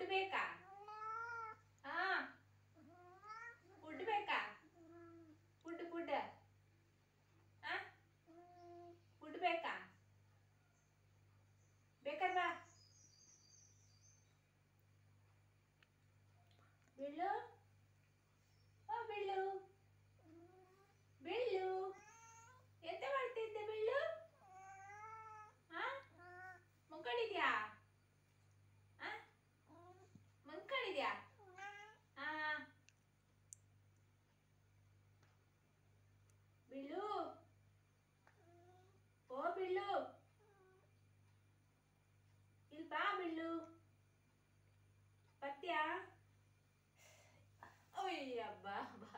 ಬೇಕಾ? ಹಾ, ಫುಡ್ ಬೇಕಾ? ಫುಡ್ ಫುಡ್ ಹಾ, ಫುಡ್ ಬೇಕಾ? ಬೇಕಲ್ವಾ? ಬಿಳ್ಳು, ಓ ಬಿಳ್ಳು, ಬಿಳ್ಳು, ಎಂತ ಮಾಡ್ತಿದ್ದೆ ಬಿಳ್ಳು? ಹಾ, ಮಕ್ಕಳಿದ್ಯಾ? ಹಾ, ಮಕ್ಕಳಿದ್ಯಾ? ಹಾ, ಬಿಳ್ಳು, ಓ ಬಿಳ್ಳು, ಇಲ್ಲಿ ಬಾ ಬಿಳ್ಳು, ಪತ್ಯ. ಓಯ್ಯಬ್ಬಾ ಬಾ.